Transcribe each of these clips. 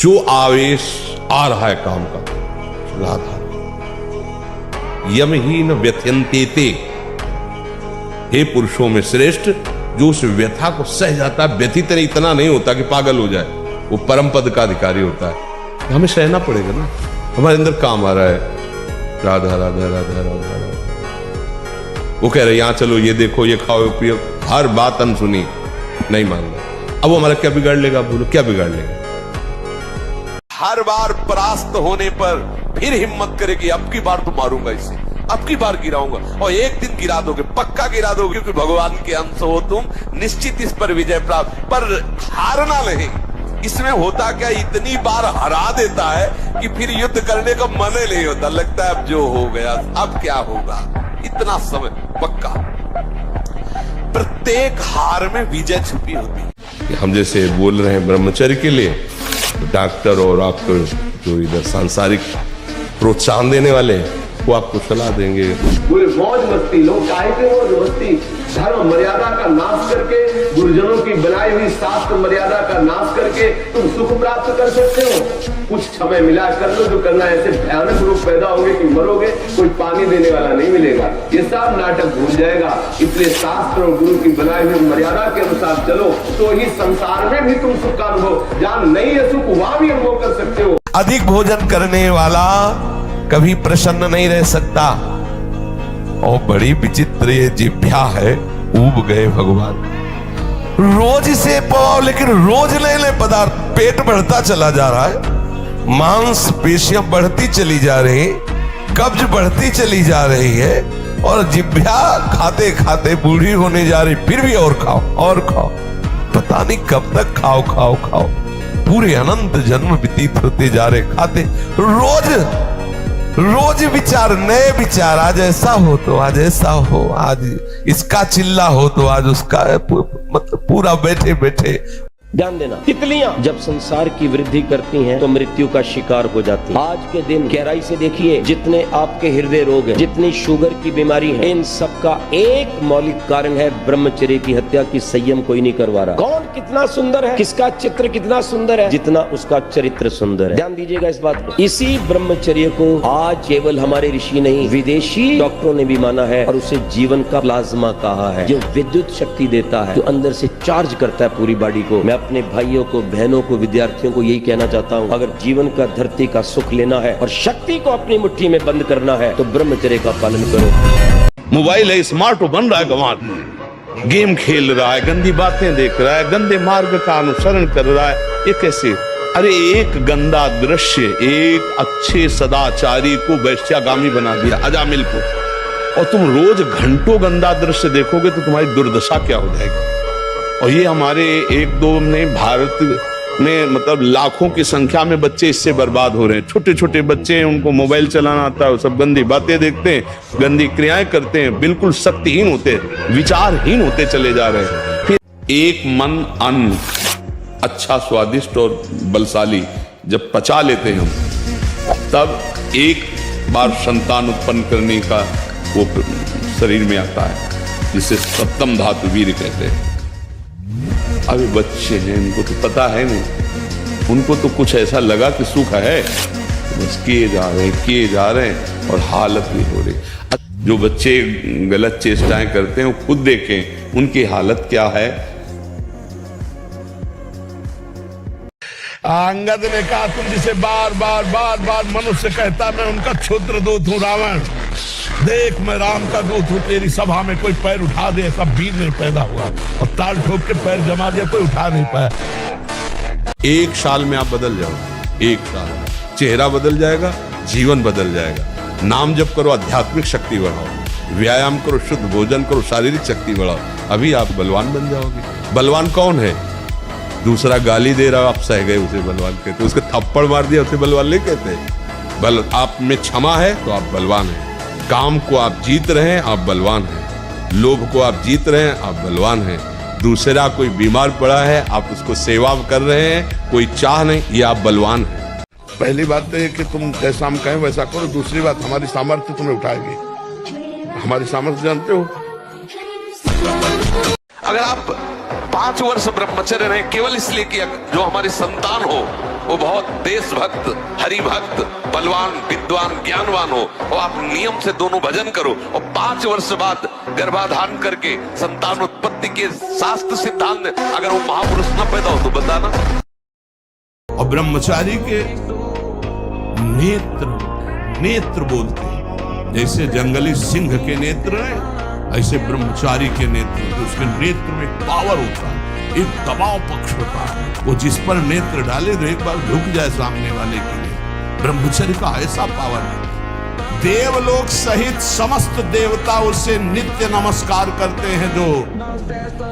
जो आवेश आ रहा है काम का, राधा यमहीन व्यथयन्ते, हे पुरुषों में श्रेष्ठ जो उस व्यथा को सह जाता है, व्यथित नहीं, इतना नहीं होता कि पागल हो जाए, वो परम पद का अधिकारी होता है। हमें सहना पड़ेगा ना, हमारे अंदर काम आ रहा है राधा राधा राधा राधा राधा। वो कह रहे यहां चलो, ये देखो, ये खाओ पियो, हर बात अनसुनी, नहीं मान रहा। अब वो हमारा क्या बिगाड़ लेगा? आप बोलो क्या बिगाड़ लेगा? हर बार परास्त होने पर फिर हिम्मत करे कि अब की बार तो मारूंगा इसे, अब की बार गिराऊंगा, और एक दिन गिरा दोगे, पक्का गिरा दोगे, क्योंकि भगवान के अंश हो तुम, निश्चित इस पर विजय प्राप्त। पर हारना नहीं। इसमें होता क्या, इतनी बार हरा देता है कि फिर युद्ध करने का मन ही नहीं होता, लगता है अब जो हो गया, अब क्या होगा, इतना समय पक्का। प्रत्येक हार में विजय छुपी होती है। हम जैसे बोल रहे हैं ब्रह्मचर्य के लिए, डॉक्टर और आपको जो इधर सांसारिक प्रोत्साहन देने वाले, वो आपको सलाह देंगे पूरे मौज मस्ती, लोग काहे के मौज मस्ती, धर्म मर्यादा का नाश करके, गुरुजनों की बनाई हुई शास्त्र मर्यादा का नाश करके तुम सुख प्राप्त कर सकते हो। कुछ समय मिला कर लो, जो करना है। ऐसे भयानक रोग पैदा होंगे कि मरोगे, कोई पानी देने वाला नहीं मिलेगा, ये सब नाटक भूल जाएगा। इसलिए शास्त्र और गुरु की बनाई हुई मर्यादा के अनुसार चलो, तो ही संसार में भी तुम सुख का अनुभव, जहां नहीं है सुख वहां भी अनुभव कर सकते हो। अधिक भोजन करने वाला कभी प्रसन्न नहीं रह सकता, और बड़ी विचित्र ये जिह्वा है, ऊब गए भगवान। रोज इसे पाओ, लेकिन रोज नए नए पदार्थ, पेट बढ़ता चला जा रहा है, मांस पेशियां बढ़ती चली जा रही, कब्ज बढ़ती चली जा रही है, और जिह्वा खाते खाते बूढ़ी होने जा रही, फिर भी और खाओ और खाओ, पता नहीं कब तक खाओ खाओ खाओ। पूरे अनंत जन्म व्यतीत होते जा रहे खाते, रोज रोज विचार, नए विचार, आज ऐसा हो तो आज ऐसा हो, आज इसका चिल्ला हो तो आज उसका, मतलब पूरा बैठे बैठे। ध्यान देना, तितलियां जब संसार की वृद्धि करती हैं तो मृत्यु का शिकार हो जाती हैं। आज के दिन गहराई से देखिए, जितने आपके हृदय रोग हैं, जितनी शुगर की बीमारी है, इन सब का एक मौलिक कारण है ब्रह्मचर्य की हत्या की संयम कोई नहीं करवा रहा। कौन कितना सुंदर है, किसका चित्र कितना सुंदर है, जितना उसका चरित्र सुंदर है। ध्यान दीजिएगा इस बात को। इसी ब्रह्मचर्य को आज केवल हमारे ऋषि नहीं, विदेशी डॉक्टरों ने भी माना है, और उसे जीवन का प्लाज्मा कहा है, जो विद्युत शक्ति देता है, जो अंदर से चार्ज करता है पूरी बॉडी को। मैं अपने भाइयों को, बहनों को, विद्यार्थियों को यही कहना चाहता हूं, अगर जीवन का, धरती का सुख लेना है और शक्ति को अपनी मुट्ठी में बंद करना है, तो ब्रह्मचर्य का पालन करो। मोबाइल है, स्मार्ट बन रहा है, गंवार गेम खेल रहा है, गंदी बातें देख रहा है, गंदे मार्ग का अनुसरण कर रहा है, ये कैसे? अरे एक गंदा दृश्य एक अच्छे सदाचारी को वैश्यागामी बना दिया, अजामिल को, और तुम रोज घंटों गंदा दृश्य देखोगे तो तुम्हारी दुर्दशा क्या हो जाएगी। और ये हमारे एक दो में, भारत में मतलब लाखों की संख्या में बच्चे इससे बर्बाद हो रहे हैं। छोटे छोटे बच्चे हैं, उनको मोबाइल चलाना आता है, सब गंदी बातें देखते हैं, गंदी क्रियाएं करते हैं, बिल्कुल शक्तिहीन होते, विचारहीन होते चले जा रहे हैं। फिर एक मन अन्न अच्छा, स्वादिष्ट और बलशाली जब पचा लेते हैं हम, तब एक बार संतान उत्पन्न करने का वो शरीर में आता है, जिसे सप्तम धातु वीर्य कहते हैं। अभी बच्चे हैं, उनको तो पता है नहीं, उनको तो कुछ ऐसा लगा कि सुख है, बस किए जा रहे हैं, और हालत भी हो रही। जो बच्चे गलत चेष्टाएं करते हैं, वो खुद देखें उनकी हालत क्या है। अंगद ने कहा, तुम जिसे बार बार मनुष्य कहता, मैं उनका क्षुद्र दूत हूं रावण, देख मैं राम का दूत हूं, तेरी सभा में कोई पैर उठा दे ऐसा वीर नहीं पैदा हुआ, और ताल ठोक के पैर जमा दिया, कोई उठा नहीं पाया। एक साल में आप बदल जाओगे, एक साल, चेहरा बदल जाएगा, जीवन बदल जाएगा। नाम जप करो, आध्यात्मिक शक्ति बढ़ाओ, व्यायाम करो, शुद्ध भोजन करो, शारीरिक शक्ति बढ़ाओ, अभी आप बलवान बन जाओगे। बलवान कौन है? दूसरा गाली दे रहा, आप सह गए, उसे बलवान कहते। उसके थप्पड़ मार दिया, उसे बलवान नहीं कहते। बल आप में क्षमा है तो आप बलवान हैं। काम को आप जीत रहे हैं, आप बलवान हैं। लोभ को आप जीत रहे हैं, आप बलवान हैं। दूसरा कोई बीमार पड़ा है, आप उसको सेवा कर रहे हैं, कोई चाह नहीं, ये आप बलवान हैं। पहली बात तो है कि तुम जैसा हम कहें वैसा करो। दूसरी बात, हमारी सामर्थ्य तुम्हें उठाएगी। हमारी सामर्थ्य जानते हो। अगर आप 5 वर्ष ब्रह्मचर्य रहे केवल इसलिए कि जो हमारी संतान हो वो बहुत देशभक्त, हरिभक्त, बलवान, विद्वान, ज्ञानवान हो, और आप नियम से दोनों भजन करो और 5 वर्ष बाद गर्भाधारण करके संतान उत्पत्ति के शास्त्र सिद्धांत, अगर वो महापुरुष न पैदा हो तो बताना। और ब्रह्मचारी के नेत्र बोलते हैं, जैसे जंगली सिंह के नेत्र हैं, ऐसे ब्रह्मचारी के नेत्र, उसके नेत्र में पावर होता है, एक दबाव पक्ष होता है, वो जिस पर नेत्र डाले तो एक बार झुक जाए सामने वाले के लिए। ब्रह्मचर्य का ऐसा पावर है, देवलोक सहित समस्त देवता उससे नित्य नमस्कार करते हैं जो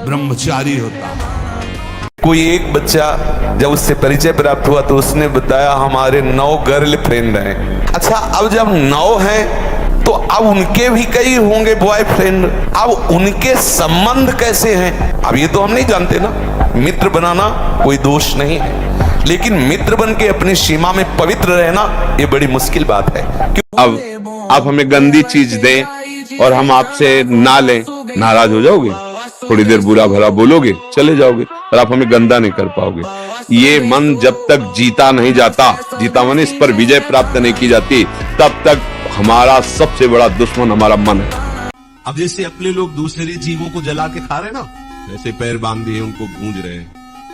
ब्रह्मचारी होता है। कोई एक बच्चा जब उससे परिचय प्राप्त हुआ तो उसने बताया हमारे 9 गर्ल फ्रेंड हैं। अच्छा, अब जब 9 हैं तो अब उनके भी कई होंगे बॉयफ्रेंड, अब उनके संबंध कैसे हैं अब ये तो हम नहीं जानते ना। मित्र बनाना कोई दोष नहीं है, लेकिन मित्र बन के अपनी सीमा में पवित्र रहना ये बड़ी मुश्किल बात है। अब आप हमें गंदी चीज दें और हम आपसे ना लें, नाराज हो जाओगे, थोड़ी देर बुरा भला बोलोगे, चले जाओगे, और आप हमें गंदा नहीं कर पाओगे। ये मन जब तक जीता नहीं जाता, जीता मन इस पर विजय प्राप्त नहीं की जाती, तब तक हमारा सबसे बड़ा दुश्मन हमारा मन है। अब जैसे अपने लोग दूसरे जीवों को जला के खा रहे ना, जैसे पैर बांध दिए उनको भूंज रहे हैं,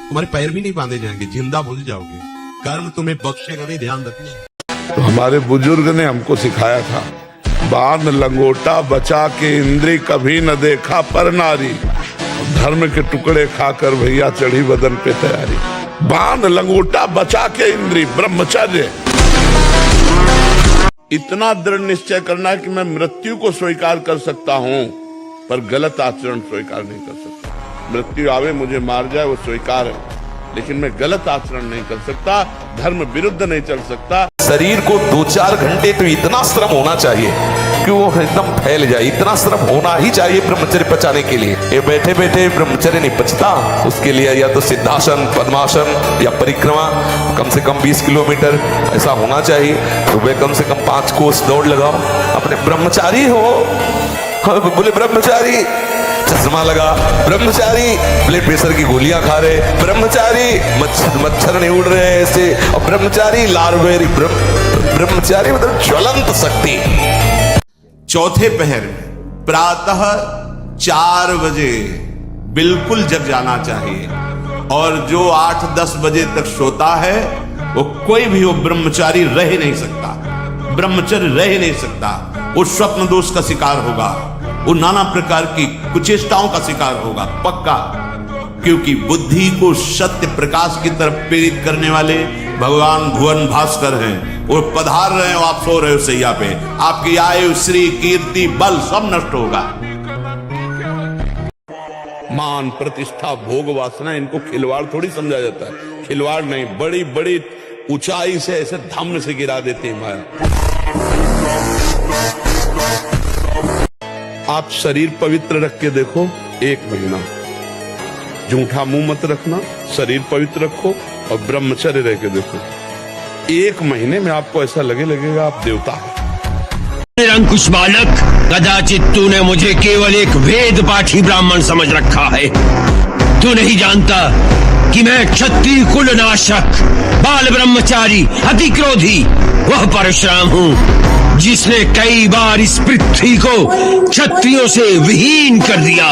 तुम्हारे पैर भी नहीं बांधे जाएंगे, जिंदा भूल जाओगे, कर्म तुम्हें बख्शेगा नहीं, ध्यान रखना। तो हमारे बुजुर्ग ने हमको सिखाया था, बांध लंगोटा बचा के इंद्री कभी न देखा पर नारी, धर्म के टुकड़े खाकर भैया चढ़ी बदन पे तैयारी। बांध लंगोटा बचा के इंद्री, ब्रह्मचर्य। इतना दृढ़ निश्चय करना है कि मैं मृत्यु को स्वीकार कर सकता हूं, पर गलत आचरण स्वीकार नहीं कर सकता। मृत्यु आवे मुझे मार जाए वो स्वीकार है, लेकिन मैं गलत आचरण नहीं कर सकता, धर्म विरुद्ध नहीं चल सकता। शरीर को 2-4 घंटे तो इतना श्रम होना चाहिए कि वो एकदम फैल जाए, इतना श्रम होना ही चाहिए ब्रह्मचर्य पचाने के लिए। ये बैठे बैठे ब्रह्मचर्य नहीं पचता, उसके लिए या तो सिद्धासन, पद्मासन या परिक्रमा कम से कम 20 किलोमीटर ऐसा होना चाहिए। सुबह कम से कम 5 कोस दौड़ लगाओ। अपने ब्रह्मचारी हो, बोले ब्रह्मचारी चश्मा लगा, ब्रह्मचारी ब्लड प्रेशर की गोलियां खा रहे, ब्रह्मचारी मच्छर नहीं उड़ रहे ऐसे, और ब्रह्मचारी लारवेरी, ब्रह्मचारी मतलब ज्वलंत शक्ति। चौथे पहर में प्रातः 4 बजे बिल्कुल जग जाना चाहिए, और जो 8-10 बजे तक सोता है वो कोई भी हो ब्रह्मचारी रह नहीं सकता, ब्रह्मचर्य रह नहीं सकता। वो स्वप्न दोष का शिकार होगा, वो नाना प्रकार की कुचेष्टाओं का शिकार होगा पक्का, क्योंकि बुद्धि को सत्य प्रकाश की तरफ प्रेरित करने वाले भगवान भुवन भास्कर हैं। वो पधार रहे हो, आप सो रहे हो सैया पे, आपकी आयु, श्री, कीर्ति, बल सब नष्ट होगा। मान, प्रतिष्ठा, भोग, वासना, इनको खिलवाड़ थोड़ी समझा जाता है। खिलवाड़ नहीं, बड़ी बड़ी ऊंचाई से ऐसे धम्म से गिरा देते हैं माया। आप शरीर पवित्र रख के देखो, 1 महीना झूठा मुंह मत रखना, शरीर पवित्र रखो और ब्रह्मचर्य रह के देखो, 1 महीने में आपको ऐसा लगेगा आप देवता हैं। निरंकुश बालक, कदाचित तूने मुझे केवल एक वेद पाठी ब्राह्मण समझ रखा है। तू नहीं जानता कि मैं क्षत्रिय कुल नाशक, बाल ब्रह्मचारी, अति क्रोधी वह परशुराम हूँ जिसने कई बार इस पृथ्वी को क्षत्रियों से विहीन कर दिया।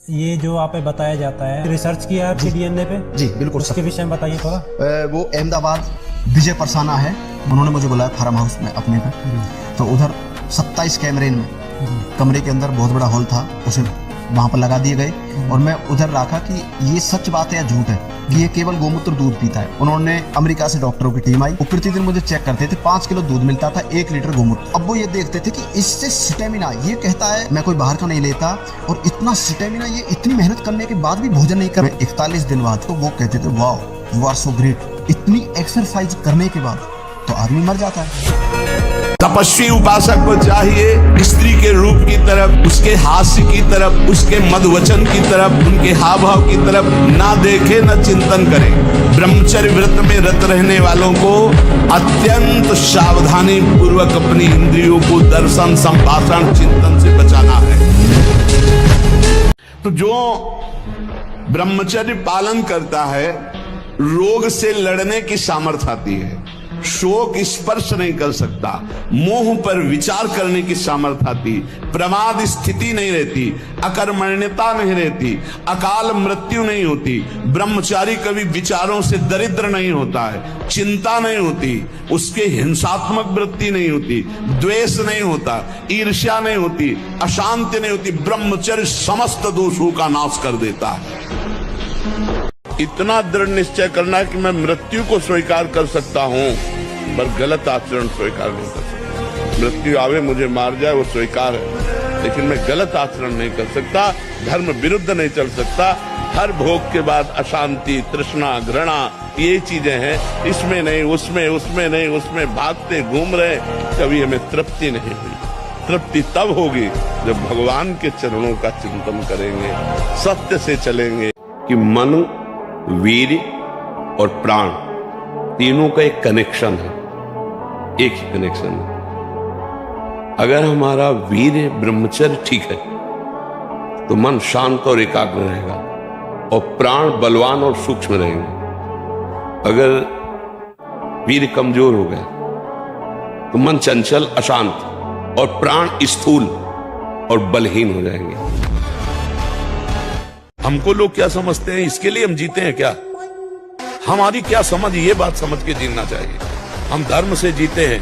ये जो आप पे बताया जाता है, रिसर्च किया है डीएनए पे? जी बिल्कुल। उसके विषय में बताइए थोड़ा। वो अहमदाबाद विजय परसाना है, उन्होंने मुझे बुलाया फार्म हाउस में अपने पे, तो उधर 27 कैमरे में कमरे के अंदर बहुत बड़ा हॉल था, उसे वहां पर लगा दिए गए, और मैं उधर रखा कि ये सच बात है या झूठ है कि ये केवल गोमूत्र दूध पीता है। उन्होंने अमेरिका से डॉक्टरों की टीम आई, वो प्रतिदिन मुझे चेक करते थे, 5 किलो दूध मिलता था, 1 लीटर गोमूत्र। अब वो ये देखते थे कि इससे स्टेमिना, ये कहता है मैं कोई बाहर का नहीं लेता, और इतना स्टेमिना, ये इतनी मेहनत करने के बाद भी भोजन नहीं कर, 41 दिन बाद तो वो कहते थे wow you are so great. इतनी एक्सरसाइज करने के बाद तो आदमी मर जाता है। तपस्वी उपासक को चाहिए स्त्री के रूप की तरफ, उसके हास्य की तरफ, उसके मधुवचन की तरफ, उनके हाव भाव की तरफ ना देखे न चिंतन करे। ब्रह्मचर्य व्रत में रत रहने वालों को अत्यंत सावधानी पूर्वक अपनी इंद्रियों को दर्शन, संभाषण, चिंतन से बचाना है। तो जो ब्रह्मचर्य पालन करता है रोग से लड़ने की सामर्थ्य आती है, शोक स्पर्श नहीं कर सकता, मोह पर विचार करने की सामर्थ्य आती, प्रमाद स्थिति नहीं रहती, अकर्मण्यता नहीं रहती, अकाल मृत्यु नहीं होती, ब्रह्मचारी कभी विचारों से दरिद्र नहीं होता है, चिंता नहीं होती, उसके हिंसात्मक वृत्ति नहीं होती, द्वेष नहीं होता, ईर्ष्या नहीं होती, अशांति नहीं होती। ब्रह्मचर्य समस्त दोषों का नाश कर देता है। इतना दृढ़ निश्चय करना है कि मैं मृत्यु को स्वीकार कर सकता हूं, पर गलत आचरण स्वीकार नहीं कर सकता। मृत्यु आवे मुझे मार जाए वो स्वीकार है, लेकिन मैं गलत आचरण नहीं कर सकता, धर्म विरुद्ध नहीं चल सकता। हर भोग के बाद अशांति, तृष्णा, घृणा, ये चीजें हैं, इसमें नहीं, उसमें, उसमें नहीं, उसमें भागते घूम रहे, कभी हमें तृप्ति नहीं हुई। तृप्ति तब होगी जब भगवान के चरणों का चिंतन करेंगे, सत्य से चलेंगे। कि मन, वीर और प्राण तीनों का एक कनेक्शन है, एक ही कनेक्शन है। अगर हमारा वीर ब्रह्मचर्य ठीक है तो मन शांत और एकाग्र रहेगा और प्राण बलवान और सूक्ष्म रहेंगे। अगर वीर कमजोर हो गए तो मन चंचल, अशांत और प्राण स्थूल और बलहीन हो जाएंगे। हमको लोग क्या समझते हैं, इसके लिए हम जीते हैं क्या? हमारी क्या समझ, ये बात समझ के जीना चाहिए। हम धर्म से जीते हैं,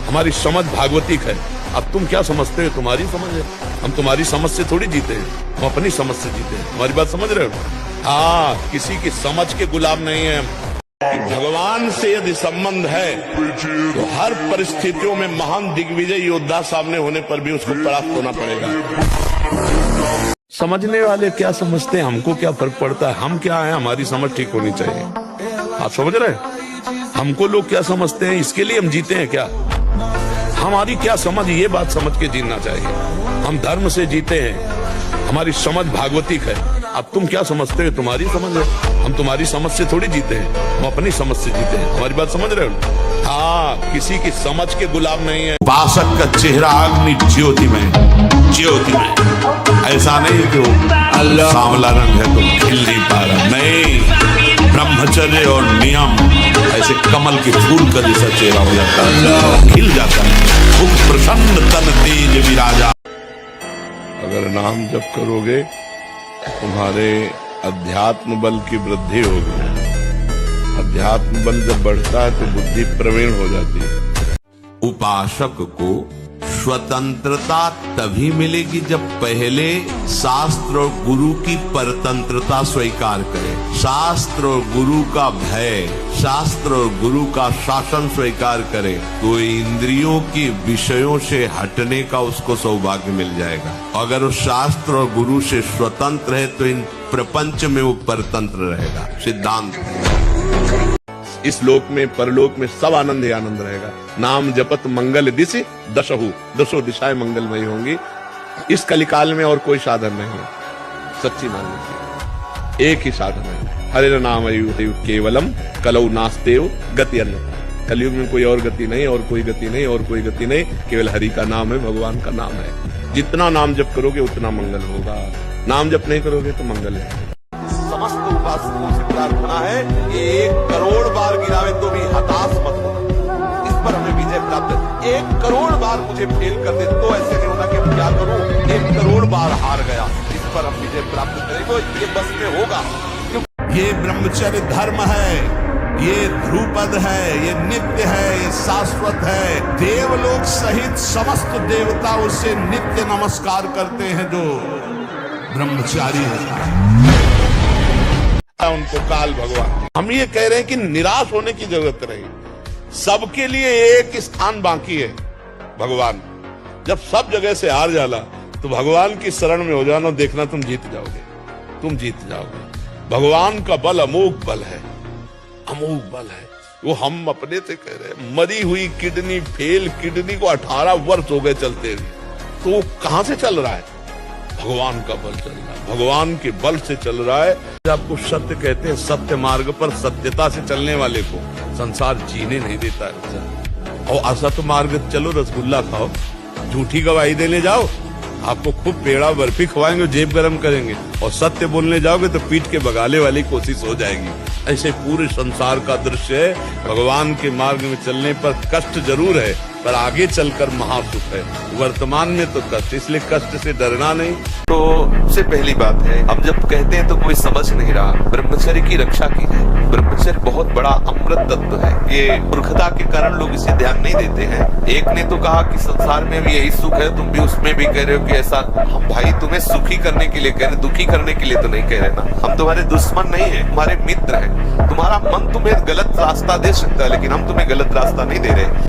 हमारी समझ भागवतिक है। अब तुम क्या समझते हो, तुम्हारी समझ है, हम तुम्हारी समझ से थोड़ी जीते हैं, हम अपनी समझ से जीते हैं। हमारी बात समझ रहे हो? हाँ, किसी की समझ के गुलाम नहीं है। भगवान से यदि संबंध है तो हर परिस्थितियों में महान दिग्विजय योद्धा सामने होने पर भी उसको परास्त होना पड़ेगा। समझने वाले क्या समझते हैं, हमको क्या फर्क पड़ता है? हम क्या है, हमारी समझ ठीक होनी चाहिए। आप समझ रहे हैं? हमको लोग क्या समझते हैं, इसके लिए हम जीते हैं क्या? हमारी क्या समझ, ये बात समझ के जीना चाहिए। हम धर्म से जीते हैं, हमारी समझ भागवतिक है। अब तुम क्या समझते हो, तुम्हारी समझ है, हम तुम्हारी समझ से थोड़ी जीते हैं, हम अपनी समझ से जीते हैं। हमारी बात समझ रहे हो? हाँ, किसी की समझ के गुलाम नहीं है। उपासक का चेहरा अग्नि ज्योति में, ज्योति में, ऐसा नहीं कि सांवला रंग है तो खिल नहीं पा रहा, नहीं, ब्रह्मचर्य और नियम ऐसे कमल के फूल का जैसा चेहरा हो जाता है, खिल जाता है, मुख प्रसन्न तन तेज विराजा। अगर नाम जप करोगे तुम्हारे अध्यात्म बल की वृद्धि होगी। अध्यात्म बल जब बढ़ता है तो बुद्धि प्रवीण हो जाती है। उपासक को स्वतंत्रता तभी मिलेगी जब पहले शास्त्र और गुरु की परतंत्रता स्वीकार करे, शास्त्र और गुरु का भय, शास्त्र और गुरु का शासन स्वीकार करे, तो इंद्रियों के विषयों से हटने का उसको सौभाग्य मिल जाएगा। अगर वो शास्त्र और गुरु से स्वतंत्र है तो इन प्रपंच में वो परतंत्र रहेगा। सिद्धांत इस लोक में, परलोक में सब आनंद ही आनंद रहेगा। नाम जपत मंगल दिशि दशहु, दसों दिशाएं मंगलमयी होंगी। इस कलिकाल में और कोई साधन नहीं है, सच्ची मान लीजिए, एक ही साधन है, हरे नाम केवलम कलौ नास्तेव गति अन्यथा। कलयुग में कोई और गति नहीं, और कोई गति नहीं, और कोई गति नहीं, केवल हरि का नाम है, भगवान का नाम है। जितना नाम जप करोगे उतना मंगल होगा, नाम जप नहीं करोगे तो मंगल है। समस्त उपासकों से प्रार्थना है कि 1 करोड़ बार गिरावे तो भी हताश मत होना, इस पर हमें विजय प्राप्त है। 1 करोड़ बार मुझे फेल कर दे तो ऐसे नहीं होना कि अब क्या करूं, 1 करोड़ बार हार गया, इस पर हम विजय प्राप्त करेंगे, ये बस में होगा। ये ब्रह्मचर्य धर्म है, ये ध्रुपद है, ये नित्य है, ये शाश्वत है। देवलोक सहित समस्त देवता उसे नित्य नमस्कार करते हैं जो ब्रह्मचारी है। उनको काल भगवान। हम ये कह रहे हैं कि निराश होने की जरूरत नहीं, सबके लिए एक स्थान बाकी है, भगवान। जब सब जगह से हार जाला तो भगवान की शरण में हो जाना, देखना तुम जीत जाओगे, तुम जीत जाओगे। भगवान का बल अमोघ बल है, अमोघ बल है। वो हम अपने से कह रहे हैं, मरी हुई किडनी, फेल किडनी को 18 वर्ष हो गए चलते हुए, तो वो कहां से चल रहा है? भगवान का बल चल रहा है, भगवान के बल से चल रहा है। आपको सत्य कहते हैं, सत्य मार्ग पर सत्यता से चलने वाले को संसार जीने नहीं देता है। और असत्य मार्ग चलो, रसगुल्ला खाओ, झूठी गवाही देने जाओ, आपको खूब पेड़ा बर्फी खवाएंगे, जेब गरम करेंगे, और सत्य बोलने जाओगे तो पीठ के बगाले वाली कोशिश हो जाएगी। ऐसे पूरे संसार का दृश्य है। भगवान के मार्ग में चलने पर कष्ट जरूर है, पर आगे चलकर महासुख है। वर्तमान में तो कष्ट, इसलिए कष्ट से डरना नहीं। तो सबसे पहली बात है, हम जब कहते हैं तो कोई समझ नहीं रहा, ब्रह्मचर्य की रक्षा की जाए। ब्रह्मचर्य बहुत बड़ा अमृत तत्व है। ये मूर्खता के कारण लोग इसे ध्यान नहीं देते हैं। एक ने तो कहा कि संसार में भी यही सुख है, तुम भी उसमें भी कह रहे हो कि ऐसा। हम भाई तुम्हें सुखी करने के लिए कह रहे, दुखी करने के लिए तो नहीं कह रहे ना। हम तुम्हारे दुश्मन नहीं है, तुम्हारे मित्र हैं। तुम्हारा मन तुम्हें गलत रास्ता दे सकता है, लेकिन हम तुम्हें गलत रास्ता नहीं दे रहे।